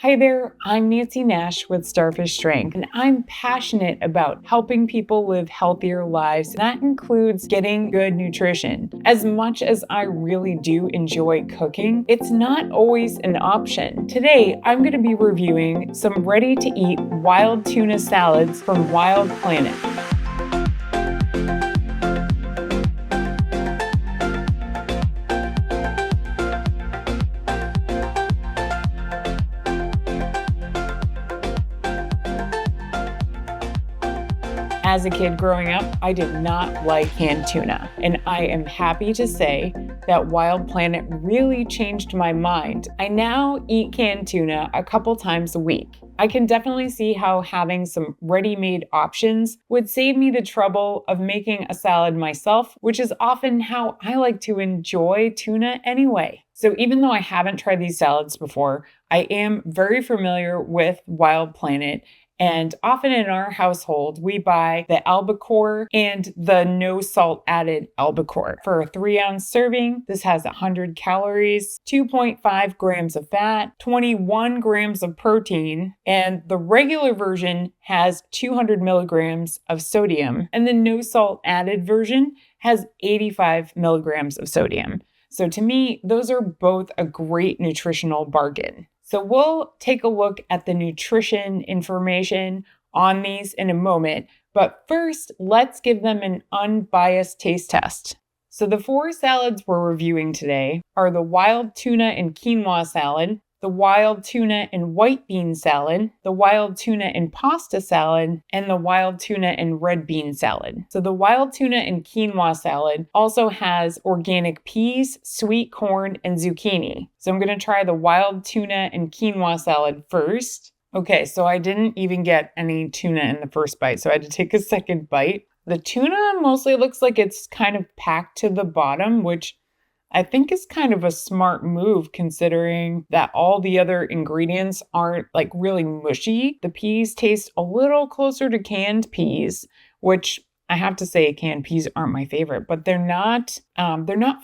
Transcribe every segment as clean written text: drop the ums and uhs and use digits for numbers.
Hi there, I'm Nancy Nash with Starfish Strength, and I'm passionate about helping people live healthier lives. That includes getting good nutrition. As much as I really do enjoy cooking, it's not always an option. Today, I'm going to be reviewing some ready-to-eat wild tuna salads from Wild Planet. As a kid growing up, I did not like canned tuna, and I am happy to say that Wild Planet really changed my mind. I now eat canned tuna a couple times a week. I can definitely see how having some ready-made options would save me the trouble of making a salad myself, which is often how I like to enjoy tuna anyway. So even though I haven't tried these salads before, I am very familiar with Wild Planet. And often in our household, we buy the Albacore and the no salt added Albacore. For a 3-ounce serving, this has 100 calories, 2.5 grams of fat, 21 grams of protein, and the regular version has 200 milligrams of sodium, and the no salt added version has 85 milligrams of sodium. So to me, those are both a great nutritional bargain. So we'll take a look at the nutrition information on these in a moment, but first, let's give them an unbiased taste test. So the 4 salads we're reviewing today are the wild tuna and quinoa salad, the wild tuna and white bean salad, the wild tuna and pasta salad, and the wild tuna and red bean salad. So the wild tuna and quinoa salad also has organic peas, sweet corn, and zucchini. So I'm going to try the wild tuna and quinoa salad first. Okay, so I didn't even get any tuna in the first bite, so I had to take a second bite. The tuna mostly looks like it's kind of packed to the bottom, which I think is kind of a smart move considering that all the other ingredients aren't like really mushy. The peas taste a little closer to canned peas, which I have to say canned peas aren't my favorite, but they're not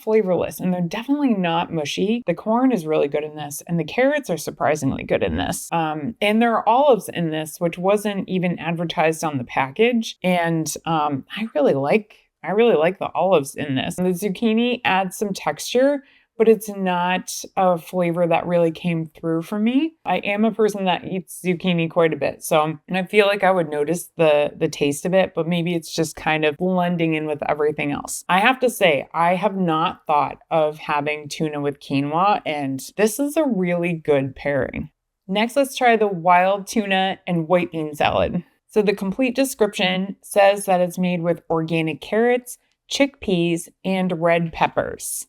flavorless and they're definitely not mushy. The corn is really good in this and the carrots are surprisingly good in this. And there are olives in this, which wasn't even advertised on the package. And I really like the olives in this. And the zucchini adds some texture, but it's not a flavor that really came through for me. I am a person that eats zucchini quite a bit, and I feel like I would notice the taste of it, but maybe it's just kind of blending in with everything else. I have to say, I have not thought of having tuna with quinoa, and this is a really good pairing. Next, let's try the wild tuna and white bean salad. So the complete description says that it's made with organic carrots, chickpeas, and red peppers.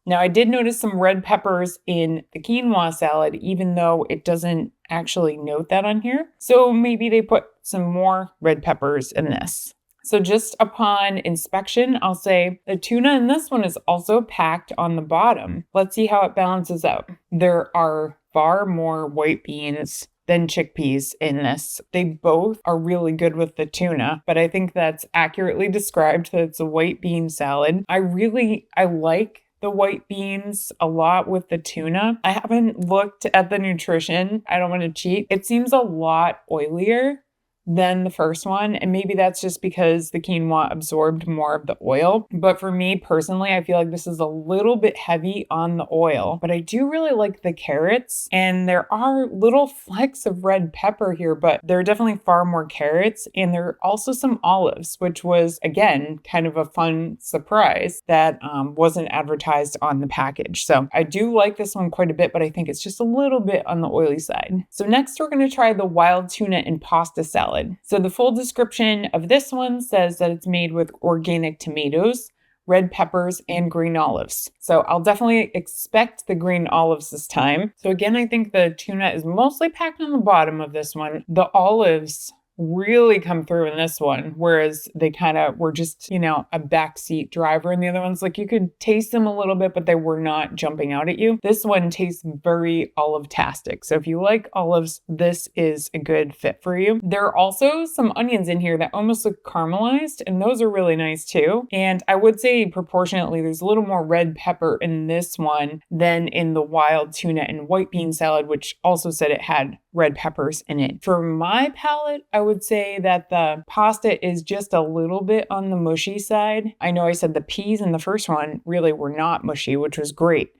Now, I did notice some red peppers in the quinoa salad, even though it doesn't actually note that on here. So maybe they put some more red peppers in this. So just upon inspection, I'll say the tuna in this one is also packed on the bottom. Let's see how it balances out. There are far more white beans than chickpeas in this. They both are really good with the tuna, but I think that's accurately described that it's a white bean salad. I like the white beans a lot with the tuna. I haven't looked at the nutrition. I don't want to cheat. It seems a lot oilier than the first one, and maybe that's just because the quinoa absorbed more of the oil. But for me personally, I feel like this is a little bit heavy on the oil, but I do really like the carrots, and there are little flecks of red pepper here, but there are definitely far more carrots, and there are also some olives, which was again kind of a fun surprise that wasn't advertised on the package. So I do like this one quite a bit, but I think it's just a little bit on the oily side. So next we're going to try the wild tuna and pasta salad. So the full description of this one says that it's made with organic tomatoes, red peppers, and green olives. So I'll definitely expect the green olives this time. So again, I think the tuna is mostly packed on the bottom of this one. The olives really come through in this one, whereas they kind of were just, a backseat driver. And the other ones, like you could taste them a little bit, but they were not jumping out at you. This one tastes very olive-tastic. So if you like olives, this is a good fit for you. There are also some onions in here that almost look caramelized, and those are really nice too. And I would say proportionately, there's a little more red pepper in this one than in the wild tuna and white bean salad, which also said it had red peppers in it. For my palate, I would say that the pasta is just a little bit on the mushy side. I know I said the peas in the first one really were not mushy, which was great,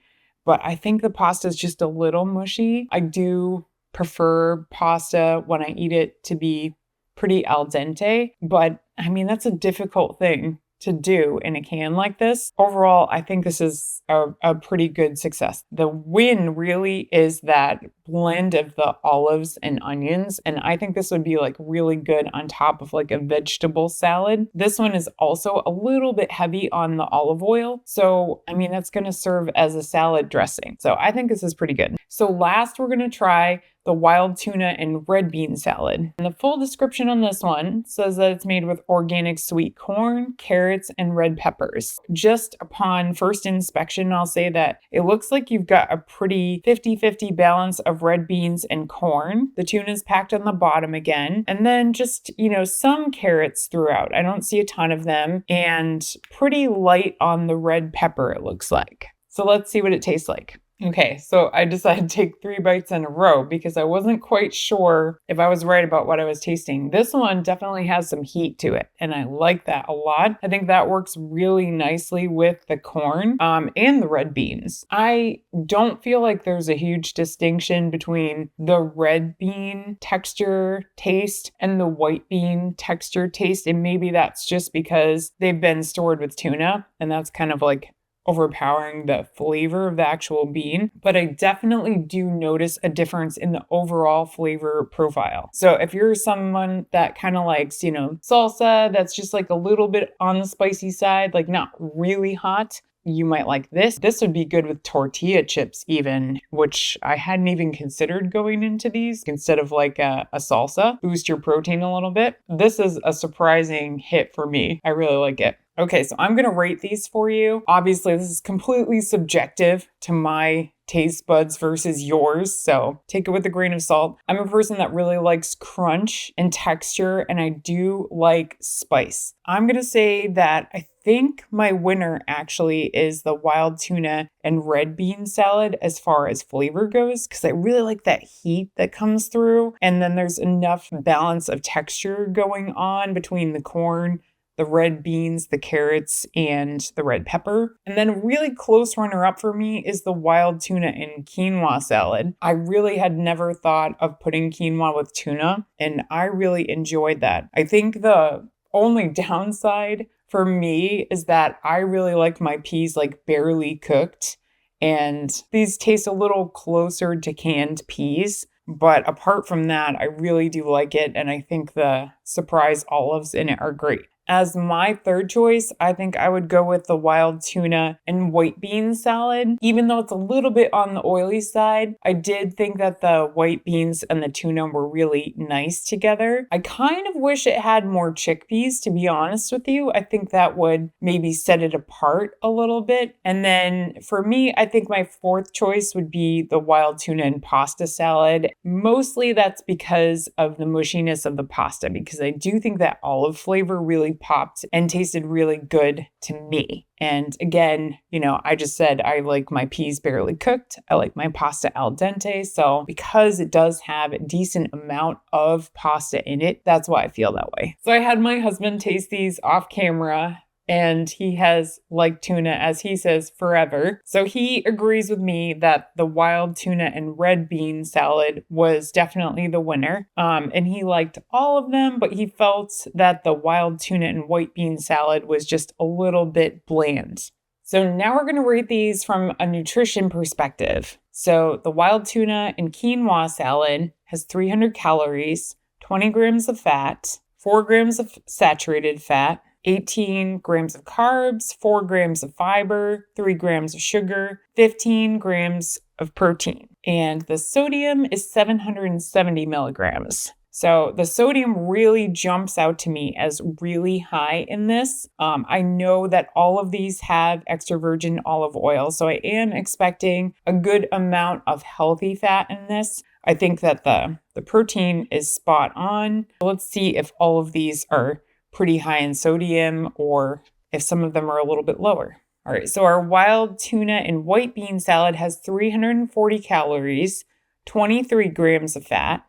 but I think the pasta is just a little mushy. I do prefer pasta when I eat it to be pretty al dente, but I mean, that's a difficult thing to do in a can like this. Overall, I think this is a pretty good success. The win really is that blend of the olives and onions, and I think this would be like really good on top of like a vegetable salad. This one is also a little bit heavy on the olive oil, so I mean that's going to serve as a salad dressing. So I think this is pretty good. So last we're going to try the wild tuna and red bean salad. And the full description on this one says that it's made with organic sweet corn, carrots, and red peppers. Just upon first inspection, I'll say that it looks like you've got a pretty 50-50 balance of red beans and corn. The tuna is packed on the bottom again, and then just, some carrots throughout. I don't see a ton of them, and pretty light on the red pepper, it looks like. So let's see what it tastes like. Okay, so I decided to take 3 bites in a row because I wasn't quite sure if I was right about what I was tasting. This one definitely has some heat to it, and I like that a lot. I think that works really nicely with the corn and the red beans. I don't feel like there's a huge distinction between the red bean texture taste and the white bean texture taste, and maybe that's just because they've been stored with tuna, and that's kind of like overpowering the flavor of the actual bean, but I definitely do notice a difference in the overall flavor profile. So if you're someone that kind of likes, salsa that's just like a little bit on the spicy side, like not really hot, you might like this. This would be good with tortilla chips even, which I hadn't even considered going into these instead of like a salsa. Boost your protein a little bit. This is a surprising hit for me. I really like it. Okay, so I'm going to rate these for you. Obviously, this is completely subjective to my taste buds versus yours, so take it with a grain of salt. I'm a person that really likes crunch and texture, and I do like spice. I'm going to say that I think my winner actually is the wild tuna and red bean salad as far as flavor goes, because I really like that heat that comes through, and then there's enough balance of texture going on between the corn, the red beans, the carrots, and the red pepper. And then a really close runner-up for me is the wild tuna and quinoa salad. I really had never thought of putting quinoa with tuna, and I really enjoyed that. I think the only downside for me is that I really like my peas like barely cooked, and these taste a little closer to canned peas. But apart from that, I really do like it, and I think the surprise olives in it are great. As my third choice, I think I would go with the wild tuna and white bean salad. Even though it's a little bit on the oily side, I did think that the white beans and the tuna were really nice together. I kind of wish it had more chickpeas, to be honest with you. I think that would maybe set it apart a little bit. And then for me, I think my fourth choice would be the wild tuna and pasta salad. Mostly that's because of the mushiness of the pasta, because I do think that olive flavor really popped and tasted really good to me. And again, I just said I like my peas barely cooked. I like my pasta al dente. So because it does have a decent amount of pasta in it, that's why I feel that way. So I had my husband taste these off camera, and he has liked tuna, as he says, forever. So he agrees with me that the wild tuna and red bean salad was definitely the winner. And he liked all of them, but he felt that the wild tuna and white bean salad was just a little bit bland. So now we're going to rate these from a nutrition perspective. So the wild tuna and quinoa salad has 300 calories, 20 grams of fat, 4 grams of saturated fat, 18 grams of carbs, 4 grams of fiber, 3 grams of sugar, 15 grams of protein. And the sodium is 770 milligrams. So the sodium really jumps out to me as really high in this. I know that all of these have extra virgin olive oil, so I am expecting a good amount of healthy fat in this. I think that the protein is spot on. Let's see if all of these are pretty high in sodium or if some of them are a little bit lower. All right, so our wild tuna and white bean salad has 340 calories, 23 grams of fat,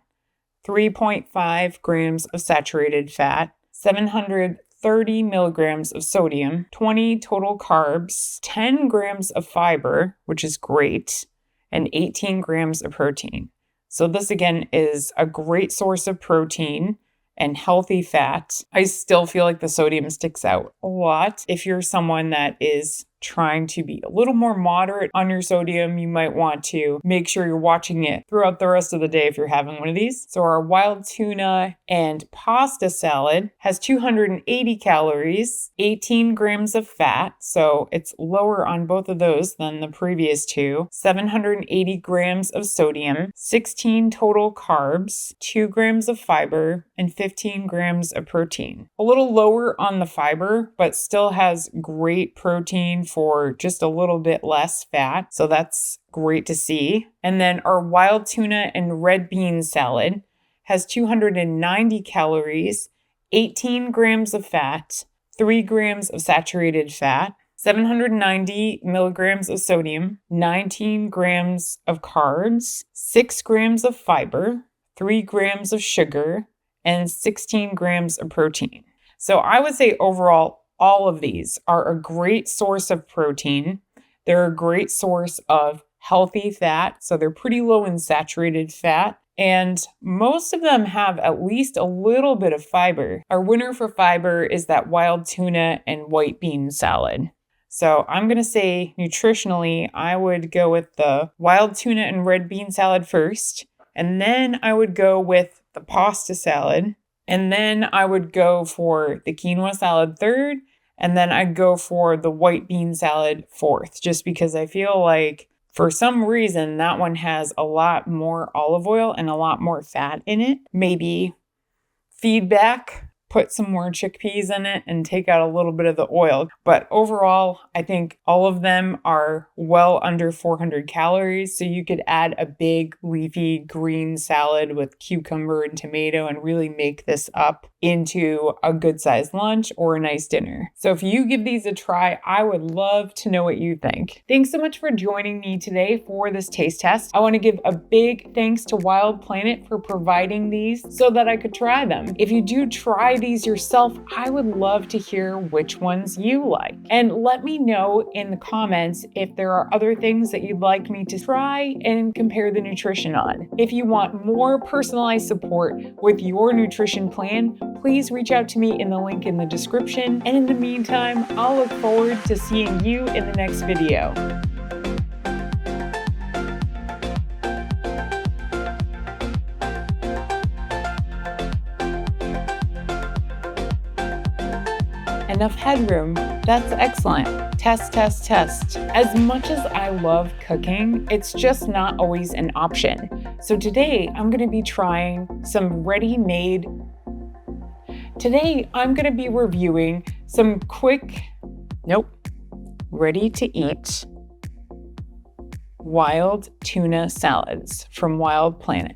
3.5 grams of saturated fat, 730 milligrams of sodium, 20 total carbs, 10 grams of fiber, which is great, and 18 grams of protein. So this again is a great source of protein and healthy fat. I still feel like the sodium sticks out a lot. If you're someone that is trying to be a little more moderate on your sodium, you might want to make sure you're watching it throughout the rest of the day if you're having one of these. So our wild tuna and pasta salad has 280 calories, 18 grams of fat, so it's lower on both of those than the previous two, 780 grams of sodium, 16 total carbs, 2 grams of fiber, and 15 grams of protein. A little lower on the fiber, but still has great protein for just a little bit less fat. So that's great to see. And then our wild tuna and red bean salad has 290 calories, 18 grams of fat, 3 grams of saturated fat, 790 milligrams of sodium, 19 grams of carbs, 6 grams of fiber, 3 grams of sugar, and 16 grams of protein. So I would say overall, all of these are a great source of protein. They're a great source of healthy fat, so they're pretty low in saturated fat. And most of them have at least a little bit of fiber. Our winner for fiber is that wild tuna and white bean salad. So I'm going to say nutritionally, I would go with the wild tuna and red bean salad first. And then I would go with the pasta salad. And then I would go for the quinoa salad third. And then I'd go for the white bean salad fourth, just because I feel like for some reason that one has a lot more olive oil and a lot more fat in it. Maybe feedback, put some more chickpeas in it and take out a little bit of the oil. But overall, I think all of them are well under 400 calories. So you could add a big leafy green salad with cucumber and tomato and really make this up into a good sized lunch or a nice dinner. So if you give these a try, I would love to know what you think. Thanks so much for joining me today for this taste test. I want to give a big thanks to Wild Planet for providing these so that I could try them. If you do try these yourself, I would love to hear which ones you like. And let me know in the comments if there are other things that you'd like me to try and compare the nutrition on. If you want more personalized support with your nutrition plan, please reach out to me in the link in the description. And in the meantime, I'll look forward to seeing you in the next video. Enough headroom. That's excellent. Test, test, test. As much as I love cooking, it's just not always an option. So today I'm going to be trying some ready-made. Today I'm going to be reviewing some ready-to-eat wild tuna salads from Wild Planet.